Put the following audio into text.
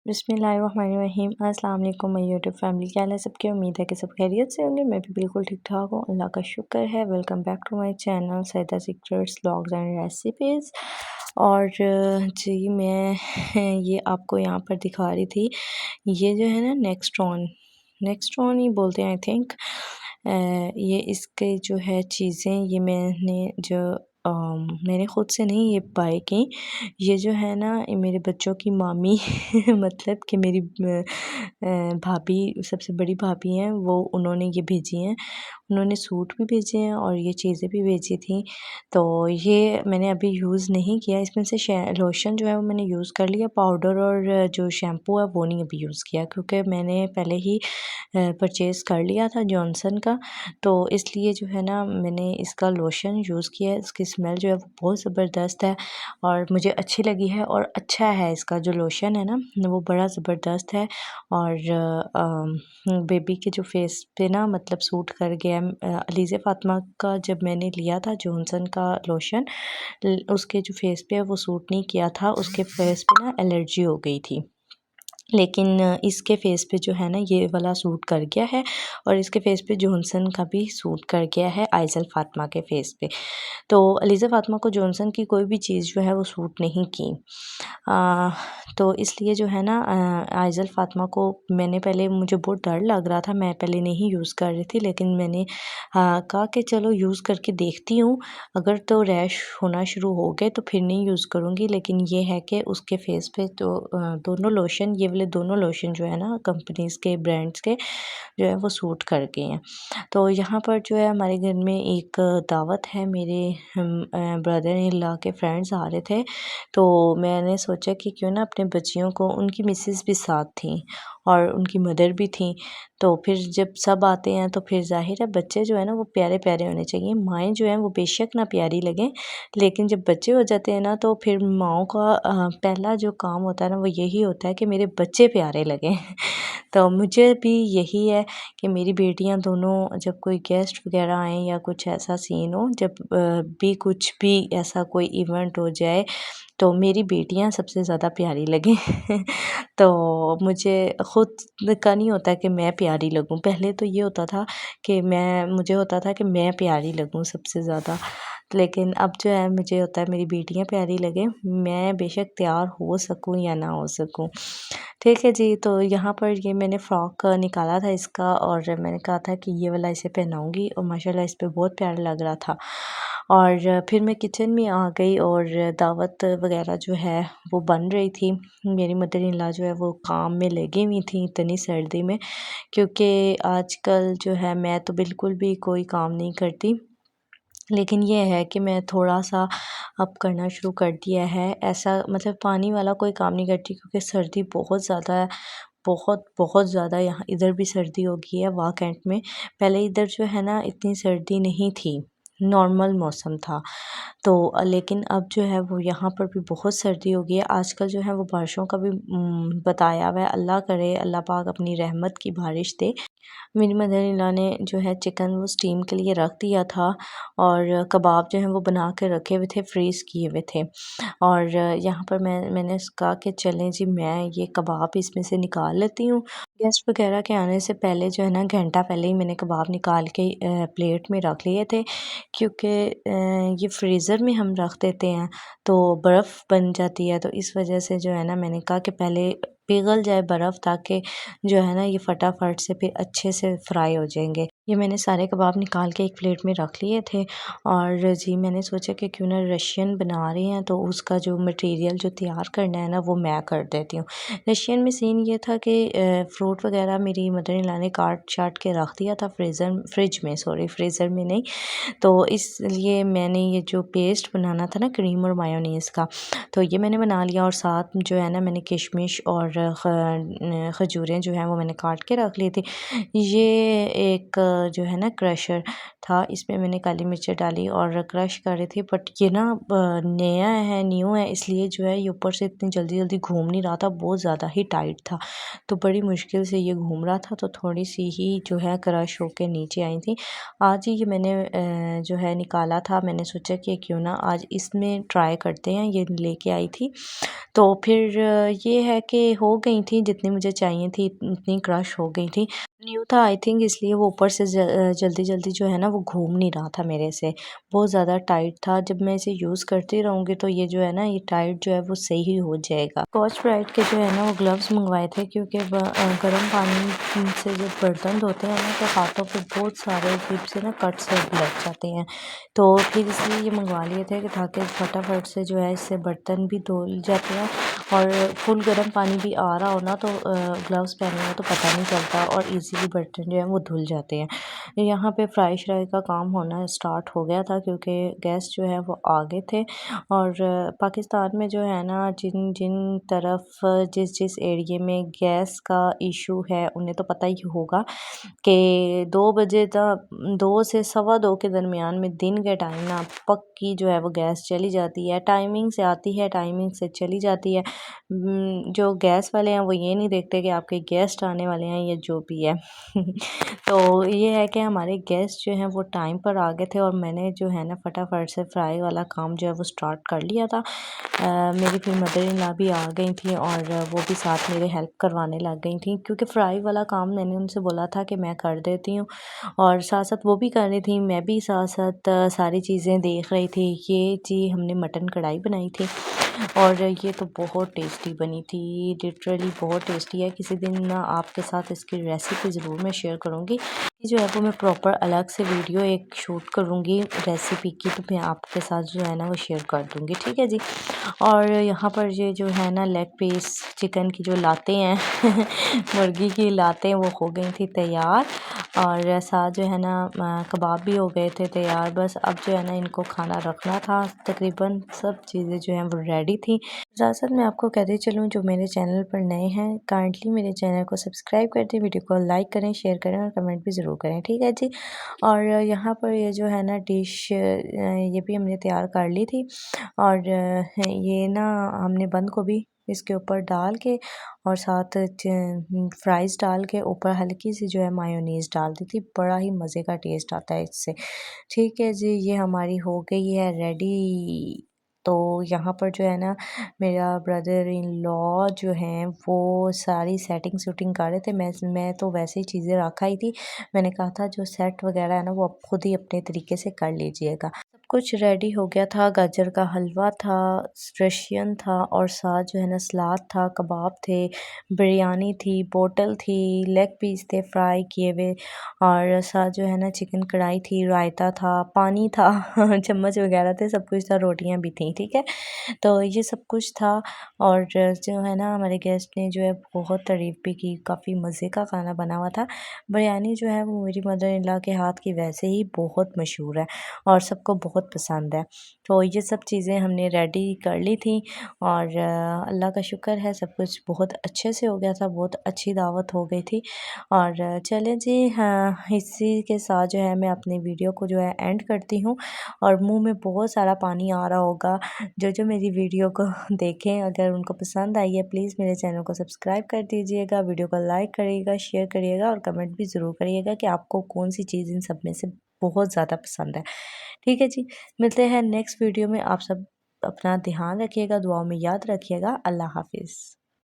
बिस्मिल्लाहिर्रहमानिर्रहीम अस्सलाम वालेकुम माय यूट्यूब फैमिली। क्या हाल है सबकी? उम्मीद है कि सब खैरियत से होंगे। मैं भी बिल्कुल ठीक ठाक हूँ, अल्लाह का शुक्र है। Welcome back to my channel Saeeda secrets vlogs and recipes. और जी मैं ये आपको यहाँ पर दिखा रही थी, ये जो है ना नेक्स्ट्रॉन ही बोलते हैं आई थिंक। ये इसके जो है चीज़ें ये मैंने ख़ुद से नहीं ये बाय की। ये जो है ना ये मेरे बच्चों की मामी मतलब कि मेरी भाभी, सबसे बड़ी भाभी हैं वो, उन्होंने ये भेजी हैं। उन्होंने सूट भी भेजे हैं और ये चीज़ें भी भेजी थी। तो ये मैंने अभी यूज़ नहीं किया। इसमें से लोशन जो है वो मैंने यूज़ कर लिया, पाउडर और जो शैम्पू है वो नहीं अभी यूज़ किया, क्योंकि मैंने पहले ही परचेज़ कर लिया था जॉनसन का। तो इसलिए जो है ना मैंने इसका लोशन यूज़ किया है। इसकी स्मेल जो है वो बहुत ज़बरदस्त है और मुझे अच्छी लगी है और अच्छा है। इसका जो लोशन है ना वो बड़ा ज़बरदस्त है और बेबी के जो फेस पे ना मतलब सूट कर गया। अलीज़े फ़ातिमा का जब मैंने लिया था जॉनसन का लोशन, उसके जो फेस पे है वो सूट नहीं किया था, उसके फेस पे ना एलर्जी हो गई थी। लेकिन इसके फ़ेस पे जो है ना ये वाला सूट कर गया है और इसके फ़ेस पे जॉनसन का भी सूट कर गया है आइज़ल फ़ातिमा के फ़ेस पे। तो अलीज़ा फ़ातिमा को जॉनसन की कोई भी चीज़ जो है वो सूट नहीं की। तो इसलिए जो है ना आइज़ल फ़ातिमा को मैंने पहले, मुझे बहुत डर लग रहा था, मैं पहले नहीं यूज़ कर रही थी, लेकिन मैंने कहा कि चलो यूज़ करके देखती हूँ, अगर तो रैश होना शुरू हो गए तो फिर नहीं यूज़ करूँगी। लेकिन ये है कि उसके फ़ेस पे तो दोनों लोशन, ये वाले दोनों लोशन जो है ना कंपनीज़ के, ब्रांड्स के जो है वो सूट कर गए हैं। तो यहाँ पर जो है हमारे घर में एक दावत है, मेरे ब्रदर इन लॉ के फ्रेंड्स आ रहे थे। तो मैंने सोचा कि क्यों ना अपने बच्चियों को, उनकी मिसेस भी साथ थी और उनकी मदर भी थी। तो फिर जब सब आते हैं तो फिर ज़ाहिर है बच्चे जो है ना वो प्यारे प्यारे होने चाहिए। माएँ जो हैं वो बेशक ना प्यारी लगें, लेकिन जब बच्चे हो जाते हैं ना तो फिर माँओं का पहला जो काम होता है ना वो यही होता है कि मेरे बच्चे प्यारे लगें। तो मुझे भी यही है कि मेरी बेटियां दोनों, जब कोई गेस्ट वगैरह आएँ या कुछ ऐसा सीन हो, जब भी कुछ भी ऐसा कोई इवेंट हो जाए तो मेरी बेटियां सबसे ज़्यादा प्यारी लगें। तो मुझे खुद का नहीं होता कि मैं प्यारी लगूं। पहले तो ये होता था कि मुझे होता था कि मैं प्यारी लगूं सबसे ज़्यादा, लेकिन अब जो है मुझे होता है मेरी बेटियां प्यारी लगें, मैं बेशक तैयार हो सकूं या ना हो सकूं। ठीक है जी। तो यहाँ पर ये मैंने फ़्रॉक निकाला था इसका और मैंने कहा था कि ये वाला इसे पहनाऊँगी और माशाल्लाह इस पे बहुत प्यारा लग रहा था। और फिर मैं किचन में आ गई और दावत वगैरह जो है वो बन रही थी। मेरी मदर इन लॉ जो है वो काम में लगी हुई थी इतनी सर्दी में, क्योंकि आजकल जो है मैं तो बिल्कुल भी कोई काम नहीं करती, लेकिन ये है कि मैं थोड़ा-सा अब करना शुरू कर दिया है। ऐसा मतलब पानी वाला कोई काम नहीं करती, क्योंकि सर्दी बहुत ज़्यादा है, बहुत ज़्यादा। यहाँ इधर भी सर्दी हो गई है वाह कैंट में। पहले इधर जो है ना इतनी सर्दी नहीं थी, नॉर्मल मौसम था। तो लेकिन अब जो है वो यहाँ पर भी बहुत सर्दी हो गई है। आजकल जो है वो बारिशों का भी बताया हुआ है। अल्लाह करे, अल्लाह पाक अपनी रहमत की बारिश दे। मेरी मदर इन लॉ ने जो है चिकन वो स्टीम के लिए रख दिया था और कबाब जो हैं वो बना के रखे हुए थे, फ्रीज़ किए हुए थे। और यहाँ पर मैंने कहा कि चलें जी, मैं ये कबाब इसमें से निकाल लेती हूँ। गेस्ट वगैरह के आने से पहले जो है ना घंटा पहले ही मैंने कबाब निकाल के प्लेट में रख लिए थे, क्योंकि ये फ्रीज़र में हम रख देते हैं तो बर्फ़ बन जाती है। तो इस वजह से जो है ना मैंने कहा कि पहले पिघल जाए बर्फ़, ताकि जो है ना ये फटाफट से फिर अच्छे से फ्राई हो जाएंगे। ये मैंने सारे कबाब निकाल के एक प्लेट में रख लिए थे। और जी मैंने सोचा कि क्यों ना रशियन बना रही हैं तो उसका जो मटेरियल जो तैयार करना है ना वो मैं कर देती हूँ। रशियन में सीन ये था कि फ्रूट वगैरह मेरी मदर इन लॉ ने काट शाट के रख दिया था फ्रीज़र में नहीं। तो इसलिए मैंने ये जो पेस्ट बनाना था ना क्रीम और मायोनीज़ का, तो ये मैंने बना लिया। और साथ जो है ना मैंने किशमिश और खजूरें जो हैं वो मैंने काट के रख ली थी। ये एक जो है ना क्रशर था, इसमें मैंने काली मिर्च डाली और क्रश कर रही थी। बट ये ना न्यू है, इसलिए जो है ये ऊपर से इतनी जल्दी जल्दी घूम नहीं रहा था, बहुत ज़्यादा ही टाइट था, तो बड़ी मुश्किल से ये घूम रहा था। तो थोड़ी सी ही जो है क्रश होके नीचे आई थी। आज ही ये मैंने जो है निकाला था, मैंने सोचा कि क्यों ना आज इसमें ट्राई करते हैं, ये लेके आई थी। तो फिर ये है कि हो गई थी, जितनी मुझे चाहिए थी उतनी क्रश हो गई थी। न्यू था आई थिंक, इसलिए वो ऊपर से जल्दी-जल्दी जो है ना वो घूम नहीं रहा था मेरे से, बहुत ज़्यादा टाइट था। जब मैं इसे यूज़ करती रहूँगी तो ये जो है ना ये टाइट जो है वो सही हो जाएगा। स्कॉच ब्राइट के जो है ना वो ग्लव्स मंगवाए थे, क्योंकि गर्म पानी से जब बर्तन धोते हैं ना तो हाथों पे बहुत सारे अजीब से ना कट्स लग जाते हैं। तो फिर इसलिए ये मंगवा लिए थे कि ताकि फटाफट से जो है इससे बर्तन भी धो जाते हैं, और फुल गर्म पानी भी आ रहा हो ना तो ग्लव्स पहने हो तो पता नहीं चलता, और इजीली बर्तन जो है वो धुल जाते हैं। यहाँ पे फ्राई श्राई का काम होना स्टार्ट हो गया था, क्योंकि गेस्ट जो है वो आ गए थे। और पाकिस्तान में जो है ना जिन जिन तरफ जिस जिस एरिए में गैस का इशू है उन्हें तो पता ही होगा कि 2 बजे तक, 2 से सवा 2 के दरमियान में दिन के टाइम ना पक्की जो है वो गैस चली जाती है। टाइमिंग से आती है, टाइमिंग से चली जाती है। जो गैस वाले हैं वो ये नहीं देखते कि आपके गेस्ट आने वाले हैं या जो भी है। तो ये है कि हमारे गेस्ट जो हैं वो टाइम पर आ गए थे, और मैंने जो है ना फटाफट से फ्राई वाला काम जो है वो स्टार्ट कर लिया था। मेरी फिर मदर इन लॉ भी आ गई थी, और वो भी साथ मेरे हेल्प करवाने लग गई थी, क्योंकि फ्राई वाला काम मैंने उनसे बोला था कि मैं कर देती हूँ, और साथ-साथ वो भी कर रही थी, मैं भी साथ-साथ सारी चीज़ें देख रही थी। ये जी हमने मटन कढ़ाई बनाई थी, और ये तो बहुत टेस्टी बनी थी, लिटरली बहुत टेस्टी है। किसी दिन ना आपके साथ इसकी रेसिपी ज़रूर मैं शेयर करूँगी। ये जो है वो मैं प्रॉपर अलग से वीडियो एक शूट करूँगी रेसिपी की, तो मैं आपके साथ जो है ना वो शेयर कर दूँगी, ठीक है जी। और यहाँ पर ये जो है ना लेग पीस चिकन की जो लाते हैं मुर्गी की लाते वो हो गई थी तैयार, और साथ जो है ना कबाब भी हो गए थे तैयार। बस अब जो है ना इनको खाना रखना था, तकरीबन सब चीज़ें जो हैं वो रेडी थी। साथ-साथ मैं आपको कहते चलूँ, जो मेरे चैनल पर नए हैं काइंडली मेरे चैनल को सब्सक्राइब कर दें, वीडियो को लाइक करें, शेयर करें और कमेंट भी ज़रूर करें, ठीक है जी। और यहाँ पर ये जो है ना डिश ये भी हमने तैयार कर ली थी, और ये ना हमने बंद गोभी इसके ऊपर डाल के और साथ फ्राइज़ डाल के ऊपर हल्की सी जो है मायोनीज़ डाल दी थी। बड़ा ही मज़े का टेस्ट आता है इससे। ठीक है जी, ये हमारी हो गई है रेडी। तो यहाँ पर जो है ना मेरा ब्रदर इन लॉ जो हैं वो सारी सेटिंग सूटिंग कर रहे थे। मैं तो वैसे ही चीज़ें रख आई थी। मैंने कहा था जो सेट वगैरह है ना वो आप खुद ही अपने तरीके से कर लीजिएगा। सब कुछ रेडी हो गया था, गाजर का हलवा था, रशियन था, और साथ जो है ना सलाद था, कबाब थे, बिरयानी थी, बोटल थी, लेग पीस थे फ्राई किए हुए, और साथ जो है ना चिकन कढ़ाई थी, रायता था, पानी था चम्मच वगैरह थे, सब कुछ था, रोटियां भी थी, ठीक है। तो ये सब कुछ था, और जो है ना हमारे गेस्ट ने जो है बहुत तारीफ़ भी की, काफ़ी मज़े का खाना बना हुआ था। बिरयानी जो है वो मेरी मदर इन लॉ के हाथ की वैसे ही बहुत मशहूर है, और सबको बहुत पसंद है। तो ये सब चीज़ें हमने रेडी कर ली थी, और अल्लाह का शुक्र है सब कुछ बहुत अच्छे से हो गया था, बहुत अच्छी दावत हो गई थी। और चलें जी, हाँ, इसी के साथ जो है मैं अपनी वीडियो को जो है एंड करती हूँ, और मुँह में बहुत सारा पानी आ रहा होगा। जो मेरी वीडियो को देखें, अगर उनको पसंद आई है प्लीज़ मेरे चैनल को सब्सक्राइब कर दीजिएगा, वीडियो को लाइक करिएगा, शेयर करिएगा, और कमेंट भी ज़रूर करिएगा कि आपको कौन-सी चीज़ इन सब में से बहुत ज़्यादा पसंद है। ठीक है जी, मिलते हैं नेक्स्ट वीडियो में। आप सब अपना ध्यान रखिएगा, दुआओं में याद रखिएगा। अल्लाह हाफ़िज़।